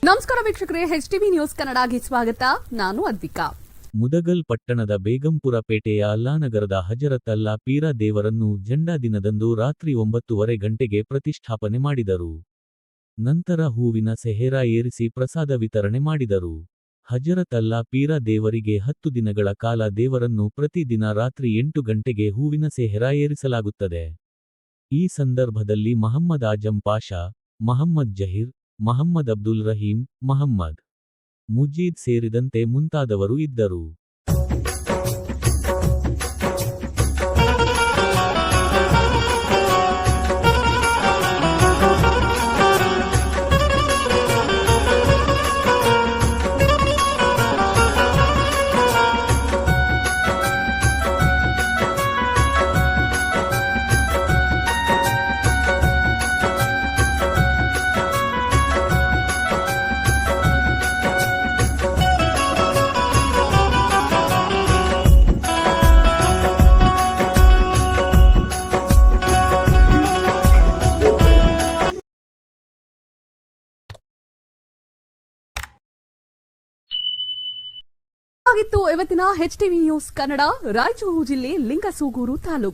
ನಮಸ್ಕಾರ ವೀಕ್ಷಕರೇ, HTV news ಕನ್ನಡಗೆ ಸ್ವಾಗತ. ನಾನು ಅದ್ವಿಕಾ. ಮುದಗಲ್ ಪಟ್ಟಣದ ಬೇಗಂಪುರ ಪೇಟೆಯ ಅಲ್ಲಾನಗರದ ಹಜರತ್ ಅಲ್ಲಾ ಪೀರ ದೇವರನ್ನು ಜೆಂಡಾ ದಿನದಂದು ರಾತ್ರಿ 9:30 ಗಂಟೆಗೆ ಪ್ರತಿಷ್ಠಾಪನೆ ಮಾಡಿದರು. ನಂತರ ಹೂವಿನ ಸೆಹರಾ ಏರಿಸಿ ಪ್ರಸಾದ ವಿತರಣೆ ಮಾಡಿದರು. ಹಜರತ್ ಅಲ್ಲಾ ಪೀರ ದೇವರಿಗೆ 10 ದಿನಗಳ ಕಾಲ ದೇವರನ್ನು ಪ್ರತಿದಿನ ರಾತ್ರಿ 8 ಗಂಟೆಗೆ ಹೂವಿನ ಸೆಹರಾ ಏರಿಸಲಾಗುತ್ತದೆ. ಈ ಸಂದರ್ಭದಲ್ಲಿ ಮಹಮ್ಮದ್ ಆಜಂ ಪಾಷಾ, ಮಹಮ್ಮದ್ ಜಹೀರ್, ಮಹಮ್ಮದ್ ಅಬ್ದುಲ್ ರಹೀಂ, ಮಹಮ್ಮದ್ ಮುಜೀದ್ ಸೇರಿದಂತೆ ಮುಂತಾದವರು ಇದ್ದರು. ಆಗಿತ್ತು ಇವತ್ತಿನ HTV ನ್ಯೂಸ್ ಕನ್ನಡ. ರಾಯಚೂರು ಜಿಲ್ಲೆ ಲಿಂಗಸೂಗೂರು ತಾಲೂಕು